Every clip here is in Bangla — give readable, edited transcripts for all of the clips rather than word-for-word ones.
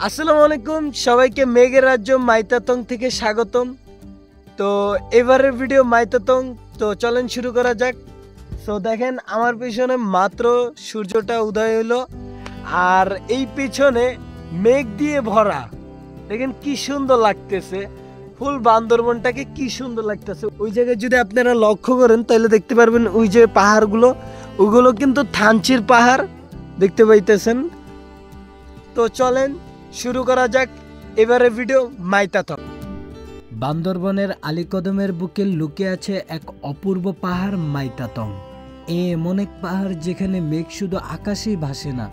আসসালামু আলাইকুম সবাইকে মেঘের রাজ্য মাইতাতং থেকে স্বাগতম। তো এবারের ভিডিও মাইতাতং। তো চলেন শুরু করা যাক। তো দেখেন আমার পিছনে মাত্র সূর্যটা উদয় হলো আর এই পিছনে মেঘ দিয়ে ভরা। দেখেন কি সুন্দর লাগতেছে, ফুল বান্দরবনটাকে কি সুন্দর লাগতেছে। ওই জায়গায় যদি আপনারা লক্ষ্য করেন তাহলে দেখতে পারবেন ওই যে পাহাড়গুলো, ওগুলো কিন্তু থানচির পাহাড় দেখতে পাইতেছেন। তো চলেন শুরু করা যাক এবারে ভিডিও মাইতাতং। বান্দরবনের আলীকদমের বুকে লুকিয়ে আছে এক অপূর্ব পাহাড় মাইতাতং। এমন এক পাহাড় যেখানে মেঘ শুধু আকাশেই ভাসে না,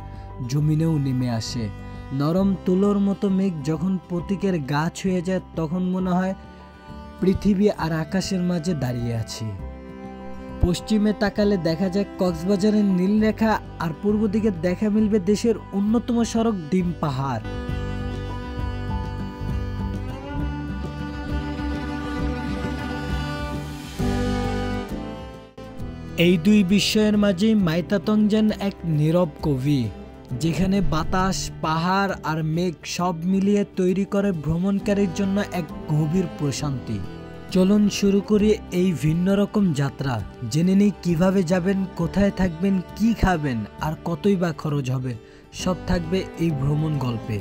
জমিনেও নেমে আসে। নরম তুলোর মতো মেঘ যখন প্রতীকের গা ছুঁয়ে যায় তখন মনে হয় পৃথিবী আর আকাশের মাঝে দাঁড়িয়ে আছি। পশ্চিমে তাকালে দেখা যায় কক্সবাজারের নীলরেখা আর পূর্ব দিকে দেখা মিলবে দেশের অন্যতম সড়ক ডিম পাহাড়। এই দুই বিস্ময়ের মাঝেই মাইতাতং যেন এক নীরব কবি, যেখানে বাতাস, পাহাড় আর মেঘ সব মিলিয়ে তৈরি করে ভ্রমণকারীর জন্য এক গভীর প্রশান্তি। চলুন শুরু করি এই ভিন্ন রকম যাত্রা। জেনে নিই কিভাবে যাবেন, কোথায় থাকবেন, কি খাবেন আর কতই বা খরচ হবে, সব থাকবে এই ভ্রমণ গল্পে।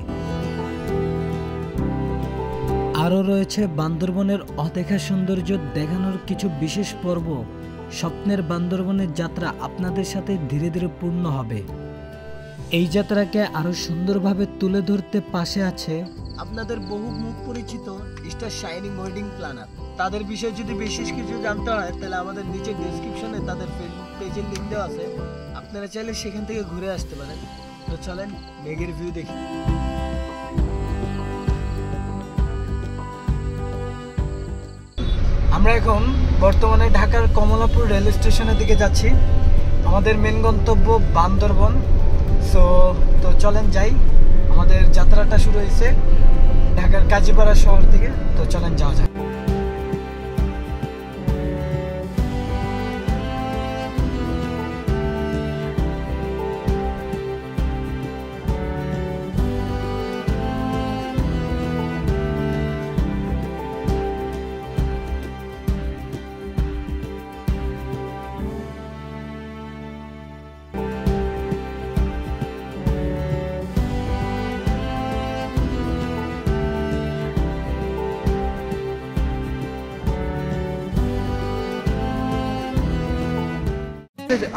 আরও রয়েছে বান্দরবনের অদেখা সৌন্দর্য দেখানোর কিছু বিশেষ পর্ব। স্বপ্নের বান্দরবনের যাত্রা আপনাদের সাথে ধীরে ধীরে পূর্ণ হবে। এই যাত্রাকে আরো সুন্দরভাবে তুলে ধরতে পাশে আছে আপনাদের বহু মুখ পরিচিত স্টার শাইনিং ওয়েডিং প্ল্যানার। তাদের বিষয়ে যদি বিশেষ কিছু জানতে হয় তাহলে আমাদের নিচে ডেসক্রিপশনে তাদের ফেসবুক পেজের লিংক দেওয়া আছে, আপনারা চাইলে সেখান থেকে ঘুরে আসতে পারেন। তো চলেন মেঘের ভিউ দেখি। আমরা এখন বর্তমানে ঢাকার কমলাপুর রেল স্টেশনের দিকে যাচ্ছি। আমাদের মেন গন্তব্য বান্দরবন। তো চলেন যাই। আমাদের যাত্রাটা শুরু হয়েছে ঢাকার কাজীপাড়া শহর থেকে। তো চলেন যাওয়া যাক।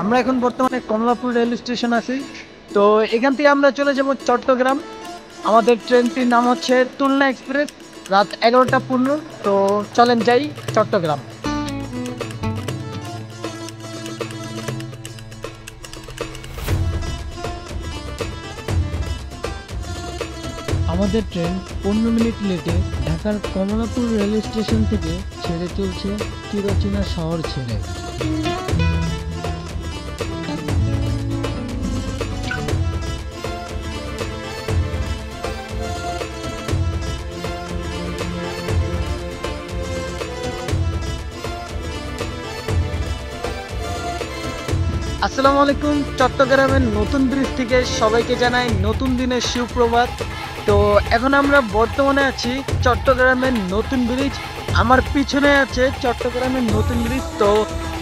আমরা এখন বর্তমানে কমলাপুর রেল স্টেশন আছি। তো এখান থেকে আমরা চলে যাব চট্টগ্রাম। আমাদের ট্রেনটির নাম হচ্ছে তুলনা এক্সপ্রেস, রাত 11টা 15। তো চলেন যাই চট্টগ্রাম। আমাদের ট্রেন 15 মিনিট লেটে ঢাকার কমলাপুর রেল স্টেশন থেকে ছেড়ে চলছে চিরচেনা শহর ছেড়ে। আসসালামু আলাইকুম। চট্টগ্রামের নতুন ব্রিজ থেকে সবাইকে জানাই নতুন দিনের সুপ্রভাত। তো এখন আমরা বর্তমানে আছি চট্টগ্রামের নতুন ব্রিজ। আমার পিছনে আছে চট্টগ্রামের নতুন ব্রিজ। তো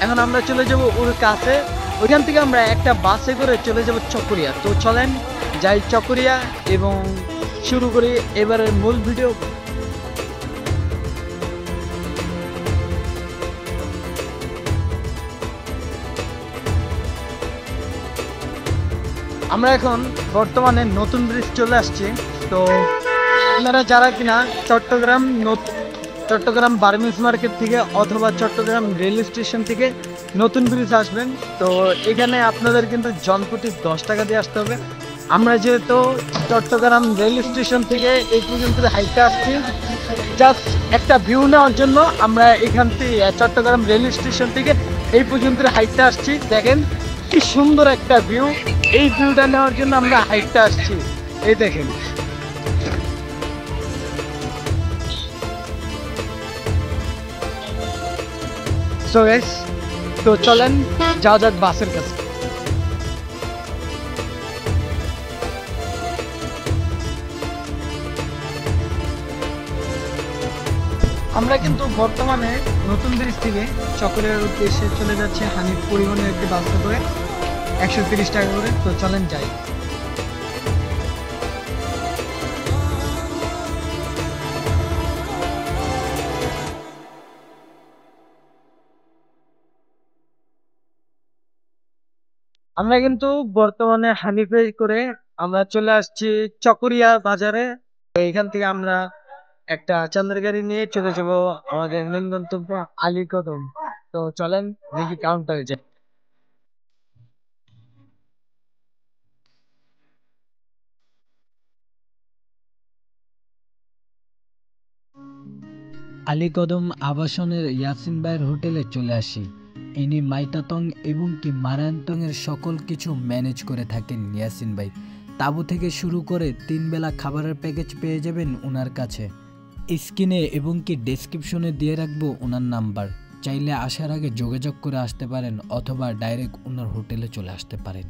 এখন আমরা চলে যাব ওর কাছে। ওইখান থেকে আমরা একটা বাসে করে চলে যাব চকরিয়া। তো চলেন যাই চকরিয়া এবং শুরু করি এবারের মূল ভিডিও। আমরা এখন বর্তমানে নতুন ব্রিজ চলে আসছি। তো আপনারা যারা কিনা চট্টগ্রাম বার্মিজ মার্কেট থেকে অথবা চট্টগ্রাম রেল স্টেশন থেকে নতুন ব্রিজ আসবেন, তো এখানে আপনাদের কিন্তু জনপ্রতি 10 টাকা দিয়ে আসতে হবে। আমরা যেহেতু চট্টগ্রাম রেল স্টেশন থেকে এই পর্যন্ত হাইটে আসছি জাস্ট একটা ভিউ নেওয়ার জন্য, আমরা এখান থেকে চট্টগ্রাম রেল স্টেশন থেকে এই পর্যন্ত হাইটে আসছি। দেখেন কি সুন্দর একটা ভিউ, এই ভিউটা নেওয়ার জন্য আমরা হাইটটা আসছি। এই দেখেন। সো গাইস, তো চলেন যাওয়া যাক বাসের কাছে। আমরা কিন্তু বর্তমানে নতুন ব্রিজ থেকে চকরিয়ার উদ্দেশ্যে চলে যাচ্ছে হানিফ পরিবহনের একটি বাসে করে 130 টাকা করে। তো চলেন যাই। আমরা কিন্তু বর্তমানে হানিফে করে আমরা চলে আসছি চকরিয়া বাজারে। তো এখান থেকে আমরা একটা চাঁদের গাড়ি নিয়ে চলে যাবো আমাদের মেন গন্তব্য আলীকদম। তো চলেন দেখি কাউন্টার হয়ে যায়। আলীকদম আবাসনের ইয়াসিন ভাইয়ের হোটেলে চলে আসি। ইনি মাইতাতং এবং কি মারায়ন্তং এর সকল কিছু ম্যানেজ করে থাকেন ইয়াসিন ভাই। তাঁবু থেকে শুরু করে 3 বেলা খাবারের প্যাকেজ পেয়ে যাবেন ওনার কাছে। স্ক্রিনে এবং কি ডেসক্রিপশনে দিয়ে রাখবো ওনার নাম্বার, চাইলে আসার আগে যোগাযোগ করে আসতে পারেন অথবা ডাইরেক্ট ওনার হোটেলে চলে আসতে পারেন।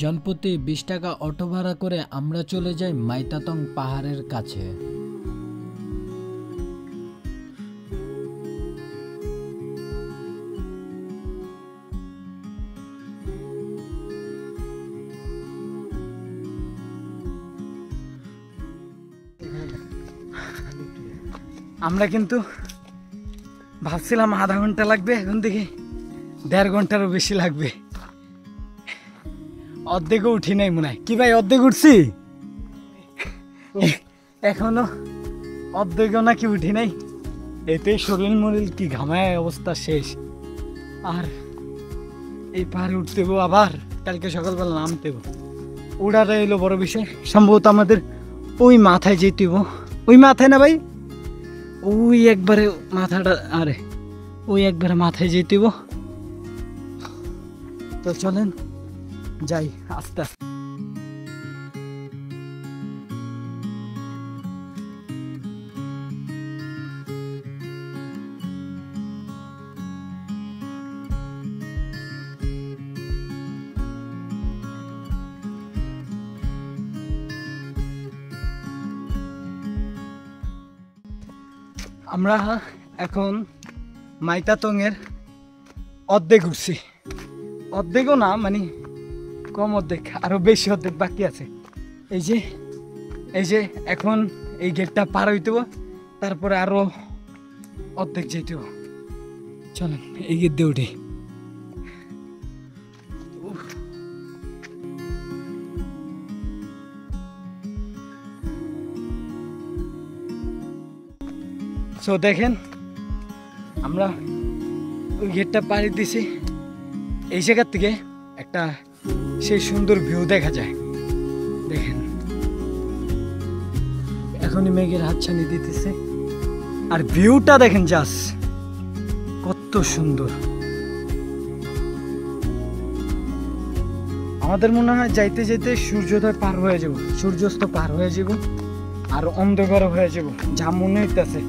জনপ্রতি 20 টাকা অটো ভাড়া করে আমরা চলে যাই মাইতাতং পাহাড়ের কাছে। আমরা কিন্তু ভাবছিলাম আধা ঘন্টা লাগবে, এখন দেখি 1.5 ঘন্টারও বেশি লাগবে। অর্ধেকও উঠি নাই মনে হয়। কি ভাই, অর্ধেক উঠছি? এখনো অর্ধেকও নাকি উঠি নাই। এতেই শরীর মরিল কি ঘামায় অবস্থা শেষ। আর এই পাহাড়ে উঠতেবো, আবার কালকে সকালবেলা নামতেবো। ওড়াটা এলো বড় বিষয়। সম্ভবত আমাদের ওই মাথায় যেতেব। ওই মাথায় না ভাই, ওই একবারে মাথাটা, আরে ওই একবারে মাথায় যেতেব। তো চলেন যাই আস্তে আস্তে। আমরা এখন মাইতাতং এর অর্ধেক ঘুরছি। অর্ধেকও না, মানে কম অর্ধেক, আরো বেশি অর্ধেক বাকি আছে। এই যে এখন এই গেটটা পার হইতে হবে, তারপরে আরো অর্ধেক যেতে হবে। চলেন এই গেট দিয়ে উঠি। সো দেখেন, আমরা ওই গেটটা পাড়ি দিছি। এই জায়গার থেকে একটা সেই সুন্দর ভিউ দেখা যায়। দেখেন এখনই মেঘের হাতছানি দিতেছে, আর ভিউটা দেখেন জাস্ট কত সুন্দর। আমাদের মনে হয় যাইতে যাইতে সূর্যোদয় পার হয়ে যাব, সূর্যাস্ত পার হয়ে যাব, আর অন্ধকার হয়ে যাব। যা মনে হইতেছে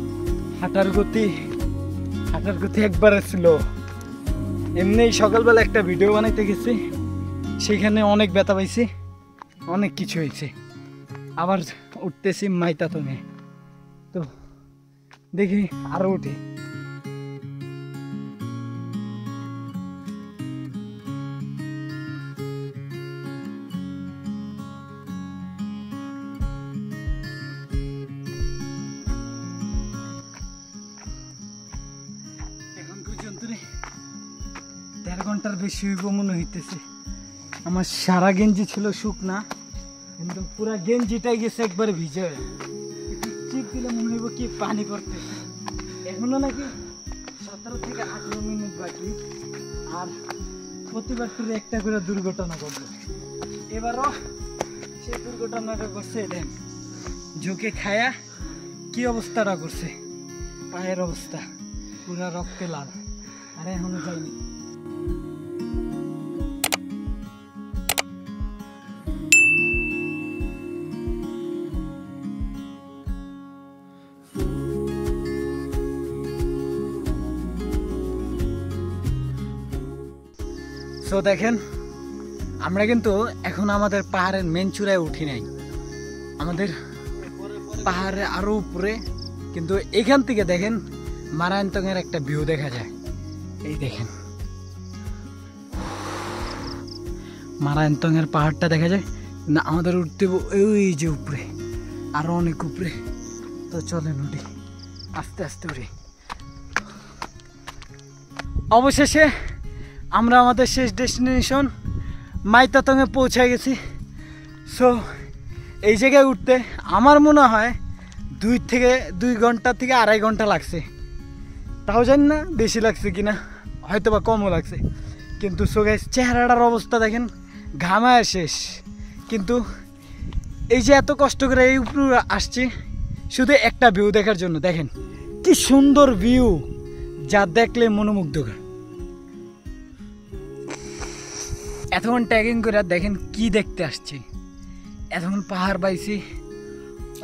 হাঁটার গতি একবারে ছিল। এমনি সকালবেলা একটা ভিডিও বানাইতে গেছি, সেখানে অনেক ব্যথা পাইছি, অনেক কিছু হয়েছে। আবার উঠতেছি মাইতাতংয়ে। তো দেখি আরো উঠি। এখন পর্যন্ত 1.5 ঘন্টার বেশি হইব মনে হইতেছে। আমার সারা গেঞ্জি ছিল শুকনা, কিন্তু পুরা গেঞ্জিটাই গেছে একবারে ভিজে। চিপ দিলে মনে হইব কি পানি পড়তে। এখনো নাকি 17 থেকে 18 মিনিট বাকি। আর প্রতিবার টুরে একটা করে দুর্ঘটনা ঘটবে। এবারও সেই দুর্ঘটনাটা করছে। দেন ঝুঁকে খায়া কি অবস্থাটা করছে, পায়ের অবস্থা পুরা রক্তে লাল। আরে এখনো যাইনি। তো দেখেন, আমরা কিন্তু এখন আমাদের পাহাড়ের মেন চূড়ায় উঠি নাই। আমাদের পাহাড়ে আরো উপরে কিন্তু এখান থেকে দেখেন মারায়ন্তংয়ের একটা ভিউ দেখা যায়। এই দেখেন মারায়ন্তংয়ের পাহাড়টা দেখা যায় না, আমাদের উঠতে ওই যে উপরে, আরো অনেক উপরে। তো চলেন উঠি, আস্তে আস্তে উঠি। অবশেষে আমরা আমাদের শেষ ডেস্টিনেশন মাইতাতংয়ে পৌঁছে গেছি। সো এই জায়গায় উঠতে আমার মনে হয় 2 ঘন্টা থেকে 2.5 ঘন্টা লাগছে, তাও জানি না বেশি লাগছে কিনা, হয়তো বা কমও লাগছে। কিন্তু সো গাইস চেহারাটার অবস্থা দেখেন, ঘামায় শেষ। কিন্তু এই যে এত কষ্ট করে এই উপরে আসছি শুধু একটা ভিউ দেখার জন্য। দেখেন কি সুন্দর ভিউ, যা দেখলে মনোমুগ্ধকর। এতক্ষণ ট্যাগিং করে দেখেন কি দেখতে আসছি। এতক্ষণ পাহাড় পাইছি,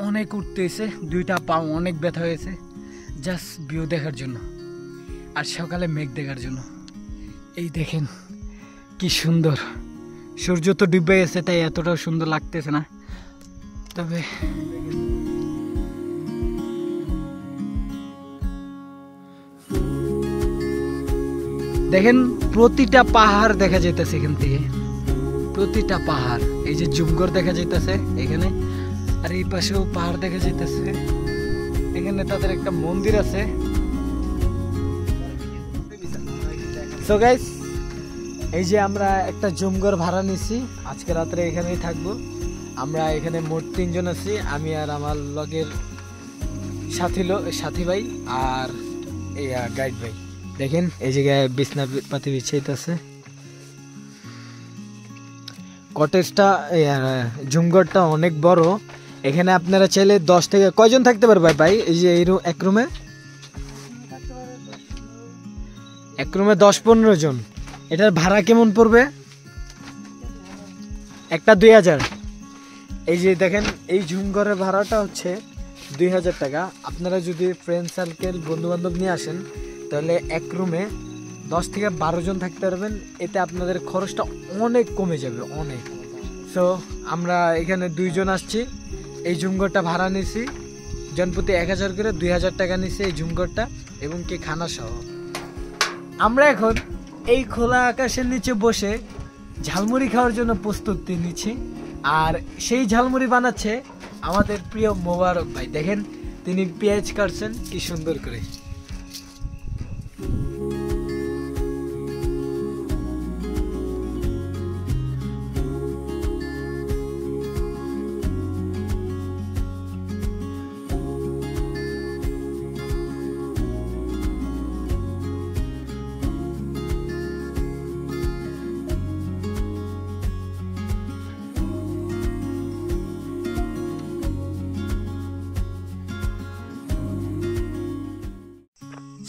অনেক উঠতে হয়েছে, 2টা পাও অনেক ব্যথা হয়েছে জাস্ট ভিউ দেখার জন্য আর সকালে মেঘ দেখার জন্য। এই দেখেন কি সুন্দর, সূর্য তো ডুবে গেছে তাই এতটাও সুন্দর লাগতেছে না, তবে দেখেন প্রতিটা পাহাড় দেখা যাইতেছে এখান থেকে, প্রতিটা পাহাড়। এই যে জুমগর দেখা যাইতেছে এখানে, আর এই পাশেও পাহাড় দেখা যাইতেছে। এখানে তাদের একটা মন্দির আছে। সো গাইস এই যে আমরা একটা জুমগর ভাড়া নিছি, আজকে রাত্রে এখানেই থাকবো। আমরা এখানে মোট 3 জন আছি, আমি আর আমার লগের সাথী ভাই আর এই গাইড ভাই। দেখেন এই জায়গায় বিছনা পাতি বিছাইতেছে। কটেজটা জুমগড়টা অনেক বড়, এখানে আপনারা চাইলে 10 থেকে কয়জন থাকতে পারবে ভাই? এই যে এই এক রুমে 10-15 জন। এটার ভাড়া কেমন পড়বে? একটা 2000। এই যে দেখেন এই জুমগড়ের ভাড়াটা হচ্ছে 2000 টাকা। আপনারা যদি ফ্রেন্ড সার্কেল বন্ধু বান্ধব নিয়ে আসেন তাহলে এক রুমে 10 থেকে 12 জন থাকতে পারবেন। এতে আপনাদের খরচটা অনেক কমে যাবে, অনেক। সো আমরা এখানে 2 জন আসছি, এই জুমগড়টা ভাড়া নিছি জনপ্রতি 1000 করে, 2000 টাকা নিছে এই জুমগড়টা এবং কি খানা সহ। আমরা এখন এই খোলা আকাশের নিচে বসে ঝালমুড়ি খাওয়ার জন্য প্রস্তুতি নিচ্ছি। আর সেই ঝালমুড়ি বানাচ্ছে আমাদের প্রিয় মোবারক ভাই। দেখেন তিনি পেঁয়াজ কাটছেন কি সুন্দর করে।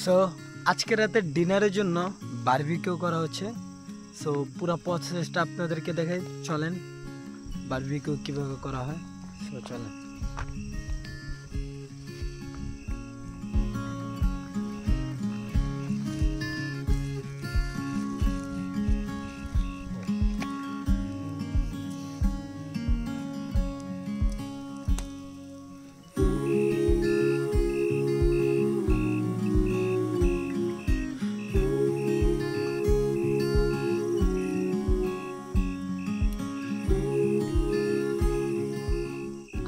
সো আজকে রাতের ডিনারের জন্য বারবিকিউ করা হচ্ছে। সো পুরো প্রসেসটা আপনাদেরকে দেখাই, চলেন বারবিকিউ কিভাবে করা হয়। সো চলেন।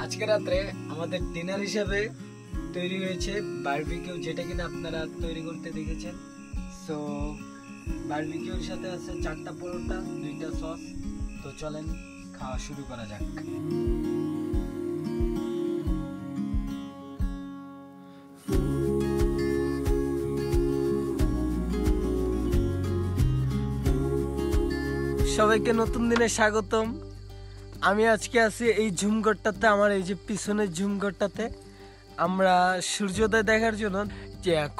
আজকে রাত্রে আমাদের ডিনার হিসেবে তৈরি হয়েছে বারবিকিউ, যেটা কিনা আপনারা তৈরি করতে দেখেছেন। সো বারবিকিউর সাথে আছে 4টা পরোটা, 2টা সস। তো চলেন খাওয়া শুরু করা যাক। সবাইকে নতুন দিনে স্বাগতম। আমি আজকে আছি এই ঝুমঘরটাতে, আমার এই যে পিছনের ঝুমঘরটাতে। আমরা সূর্যোদয় দেখার জন্য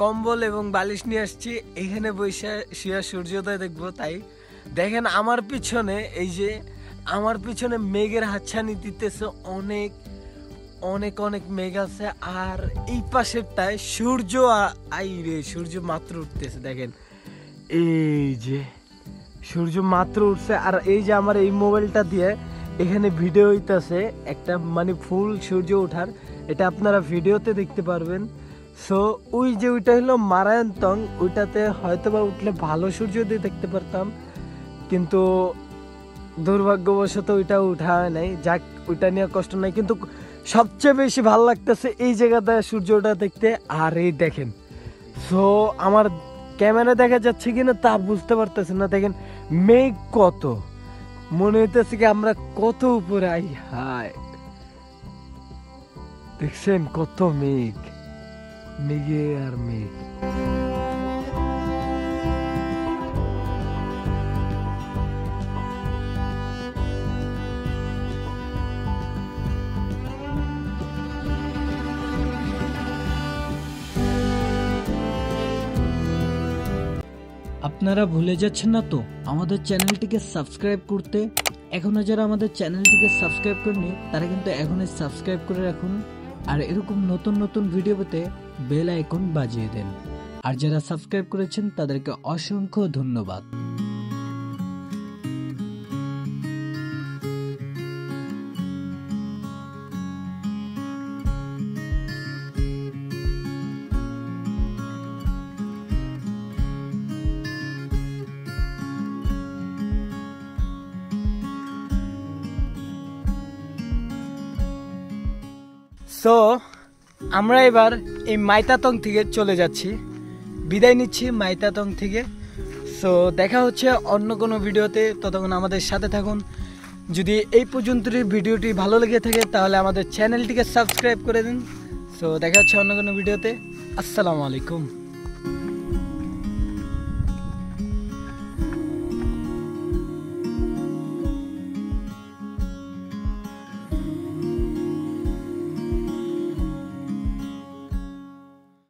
কম্বল এবং বালিশ নিয়ে আসছি, এখানে বসে শুয়ে সূর্যোদয় দেখবো। তাই দেখেন আমার পিছনে, এই যে আমার পিছনে মেঘের হাতছানি দিতেছে, অনেক অনেক অনেক মেঘ আছে। আর এই পাশেরটায় সূর্য, সূর্য মাত্র উঠতেছে। দেখেন এই যে সূর্য মাত্র উঠছে। আর এই যে আমার এই মোবাইলটা দিয়ে এখানে ভিডিও হইতাছে একটা, মানে ফুল সূর্য ওঠার। এটা আপনারা ভিডিওতে দেখতে পারবেন। সো ওই যে ওইটা হলো মারায়ন্তং, ওইটাতে হয়তো বা উঠলে ভালো সূর্যোদয় দেখতে পারতাম, কিন্তু দুর্ভাগ্যবশত ওইটা উঠা হয় নাই। যাক, ওইটা নিয়ে কষ্ট নাই, কিন্তু সবচেয়ে বেশি ভালো লাগতেছে এই জায়গাটা সূর্যটা দেখতে। আর এই দেখেন, সো আমার ক্যামেরা দেখা যাচ্ছে কিনা তা বুঝতে পারতেছে না, দেখেন মেঘ কত, মনে হইতেছে কি আমরা কত উপরে। আই হায়, দেখছেন কত মেঘ, মেঘে আর মেঘ। আপনারা ভুলে যাচ্ছেন না তো আমাদের চ্যানেলটিকে সাবস্ক্রাইব করতে? এখনো যারা আমাদের চ্যানেলটিকে সাবস্ক্রাইব করেনি তারা কিন্তু এখনই সাবস্ক্রাইব করে রাখুন, আর এরকম নতুন নতুন ভিডিও পেতে বেল আইকন বাজিয়ে দেন। আর যারা সাবস্ক্রাইব করেছেন তাদেরকে অসংখ্য ধন্যবাদ। সো আমরা এবার এই মাইতাতং থেকে চলে যাচ্ছি, বিদায় নিচ্ছি মাইতাতং থেকে। সো দেখা হচ্ছে অন্য কোনো ভিডিওতে, ততক্ষণ আমাদের সাথে থাকুন। যদি এই পর্যন্তই ভিডিওটি ভালো লেগে থাকে তাহলে আমাদের চ্যানেলটিকে সাবস্ক্রাইব করে দিন। সো দেখা হচ্ছে অন্য কোনো ভিডিওতে। আসসালামু আলাইকুম।